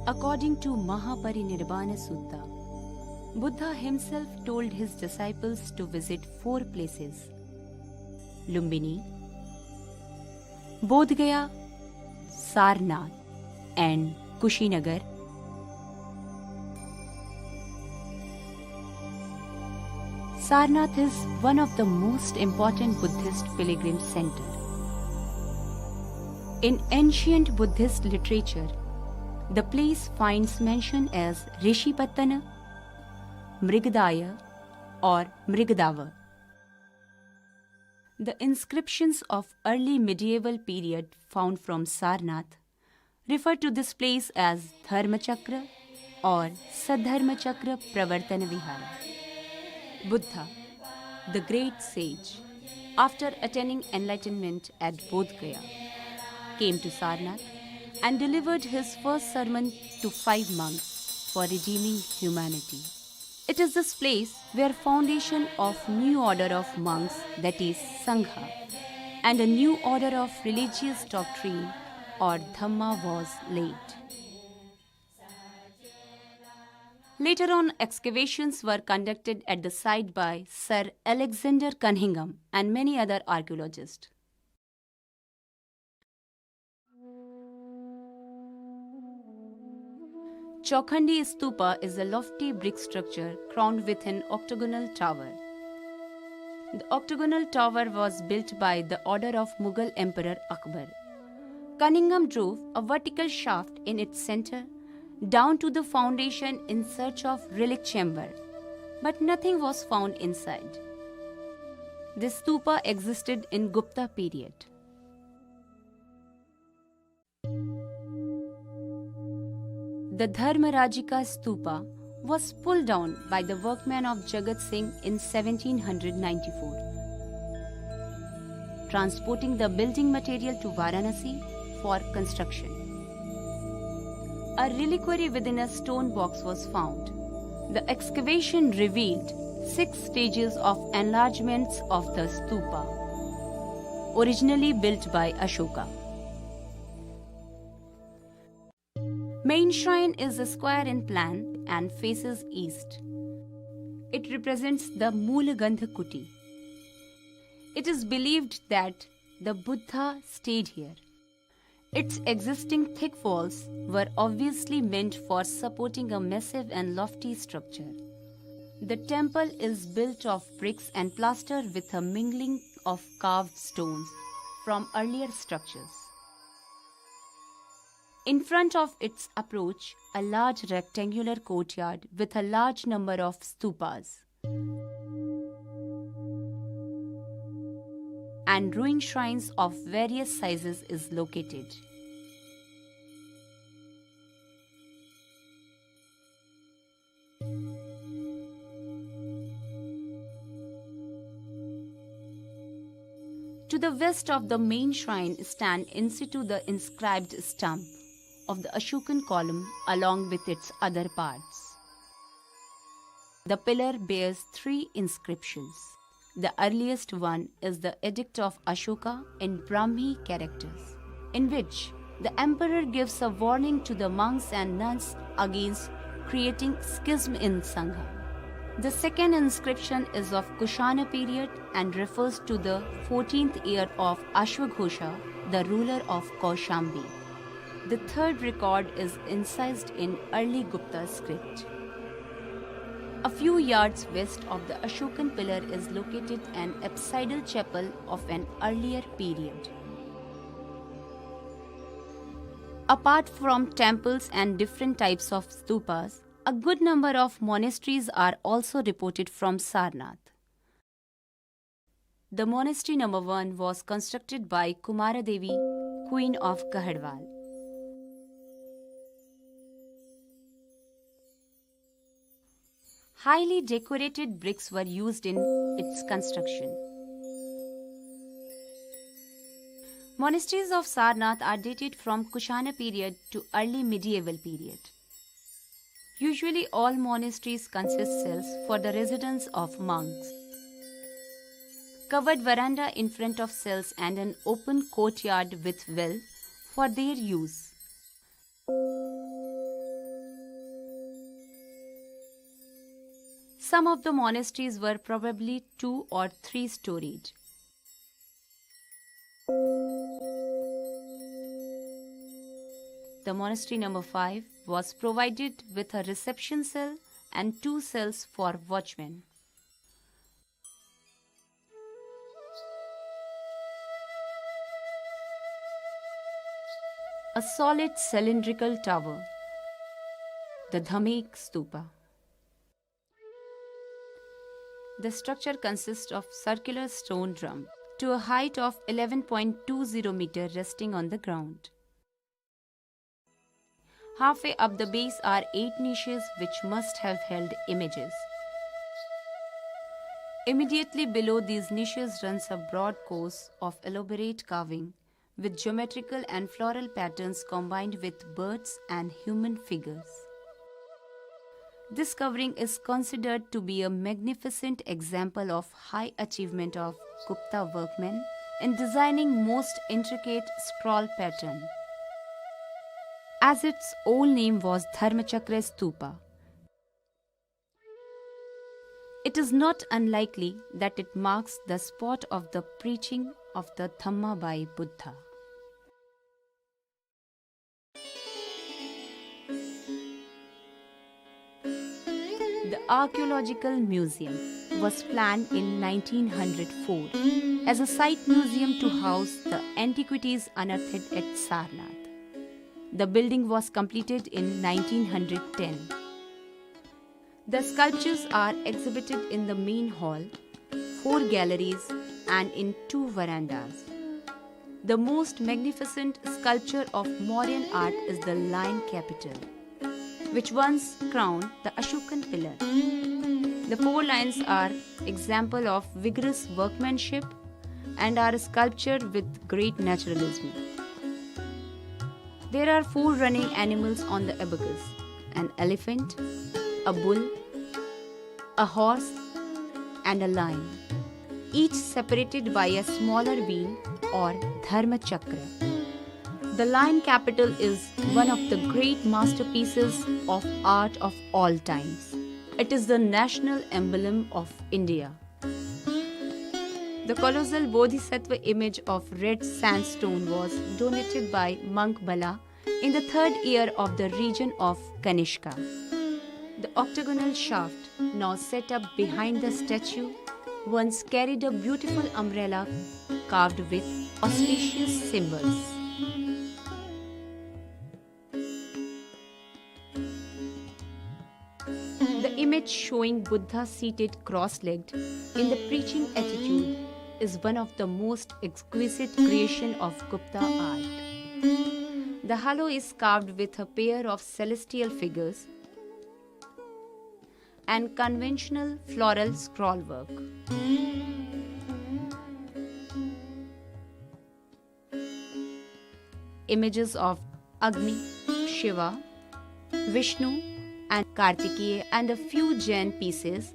According to Mahaparinirvana Sutta, Buddha himself told his disciples to visit 4 places: Lumbini, Bodh Gaya, Sarnath, and Kushinagar. Sarnath is one of the most important Buddhist pilgrim centers. In ancient Buddhist literature, the place finds mention as Rishipatana, Mrigadaya, or Mrigadava. The inscriptions of early medieval period found from Sarnath refer to this place as Dharmachakra or Sadharmachakra Pravartana Vihara. Buddha, the great sage, after attaining enlightenment at Bodh Gaya, came to Sarnath and delivered his first sermon to 5 monks for redeeming humanity. It is this place where foundation of new order of monks, that is Sangha, and a new order of religious doctrine or Dhamma was laid. Later on, excavations were conducted at the site by Sir Alexander Cunningham and many other archaeologists. Chaukhandi Stupa is a lofty brick structure crowned with an octagonal tower. The octagonal tower was built by the order of Mughal Emperor Akbar. Cunningham drove a vertical shaft in its center down to the foundation in search of relic chamber, but nothing was found inside. This stupa existed in Gupta period. The Dharmarajika Stupa was pulled down by the workmen of Jagat Singh in 1794, transporting the building material to Varanasi for construction. A reliquary within a stone box was found. The excavation revealed 6 stages of enlargements of the stupa, originally built by Ashoka. Main shrine is a square in plan and faces east. It represents the Moolagandha Kuti. It is believed that the Buddha stayed here. Its existing thick walls were obviously meant for supporting a massive and lofty structure. The temple is built of bricks and plaster with a mingling of carved stones from earlier structures. In front of its approach, a large rectangular courtyard with a large number of stupas and ruined shrines of various sizes is located. To the west of the main shrine stand in situ the inscribed stump of the Ashokan column along with its other parts. The pillar bears 3 inscriptions. The earliest one is the Edict of Ashoka in Brahmi characters, in which the emperor gives a warning to the monks and nuns against creating schism in Sangha. The second inscription is of Kushana period and refers to the 14th year of Ashwaghosha, the ruler of Kaushambi. The third record is incised in early Gupta script. A few yards west of the Ashokan pillar is located an apsidal chapel of an earlier period. Apart from temples and different types of stupas, a good number of monasteries are also reported from Sarnath. The monastery number 1 was constructed by Kumara Devi, Queen of Kahadwal. Highly decorated bricks were used in its construction. Monasteries of Sarnath are dated from Kushana period to early medieval period. Usually all monasteries consist cells for the residence of monks. Covered veranda in front of cells and an open courtyard with well for their use. Some of the monasteries were probably 2 or 3 storied. The monastery number 5 was provided with a reception cell and 2 cells for watchmen. A solid cylindrical tower, the Dhamek Stupa. The structure consists of circular stone drum to a height of 11.20 meter resting on the ground. Halfway up the base are 8 niches which must have held images. Immediately below these niches runs a broad course of elaborate carving with geometrical and floral patterns combined with birds and human figures. This covering is considered to be a magnificent example of high achievement of Gupta workmen in designing most intricate scroll pattern. As its old name was Dharmachakra Stupa, it is not unlikely that it marks the spot of the preaching of the Dhamma by Buddha. The Archaeological Museum was planned in 1904 as a site museum to house the antiquities unearthed at Sarnath. The building was completed in 1910. The sculptures are exhibited in the main hall, 4 galleries, and in 2 verandas. The most magnificent sculpture of Mauryan art is the Lion Capital, which once crowned the Ashokan pillar. The 4 lions are example of vigorous workmanship and are sculptured with great naturalism. There are 4 running animals on the abacus: an elephant, a bull, a horse, and a lion, each separated by a smaller wheel or Dharma Chakra. The Lion Capital is one of the great masterpieces of art of all times. It is the national emblem of India. The colossal Bodhisattva image of red sandstone was donated by monk Bala in the 3rd year of the region of Kanishka. The octagonal shaft, now set up behind the statue, once carried a beautiful umbrella carved with auspicious symbols. The image showing Buddha seated cross-legged in the preaching attitude is one of the most exquisite creation of Gupta art. The halo is carved with a pair of celestial figures and conventional floral scroll work. Images of Agni, Shiva, Vishnu, and Kartikeya and a few Jain pieces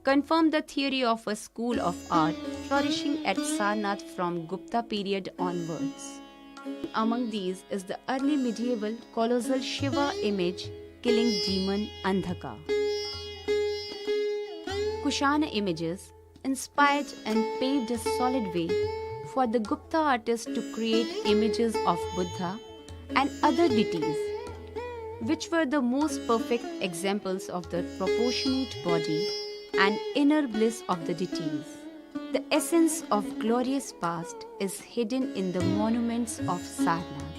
confirm the theory of a school of art flourishing at Sarnath from Gupta period onwards. Among these is the early medieval colossal Shiva image killing demon Andhaka. Kushana images inspired and paved a solid way for the Gupta artists to create images of Buddha and other deities, which were the most perfect examples of the proportionate body and inner bliss of the deities. The essence of glorious past is hidden in the monuments of Sarnath.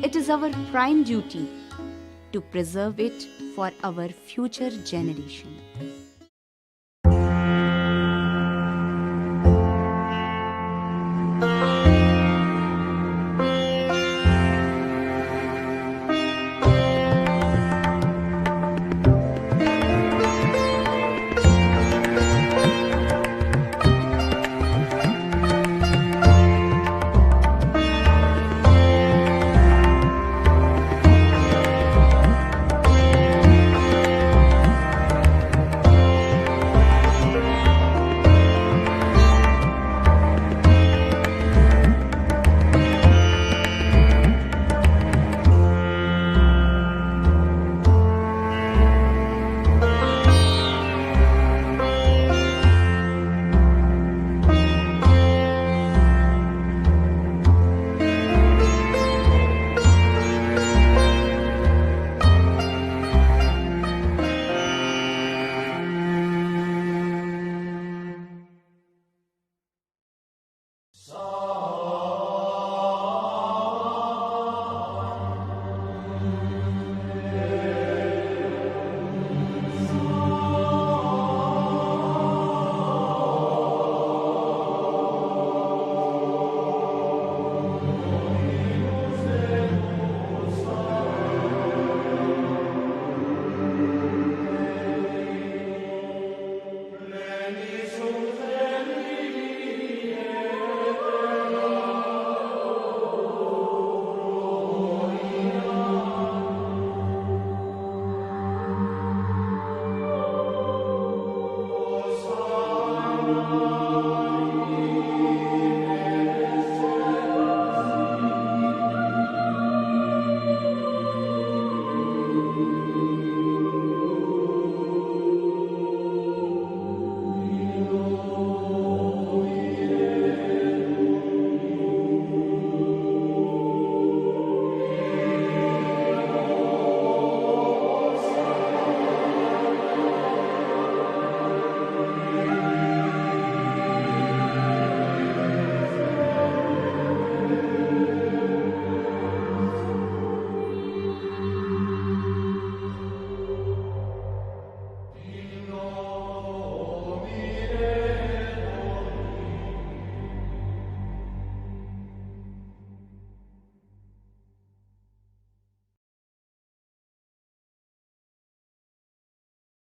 It is our prime duty to preserve it for our future generations.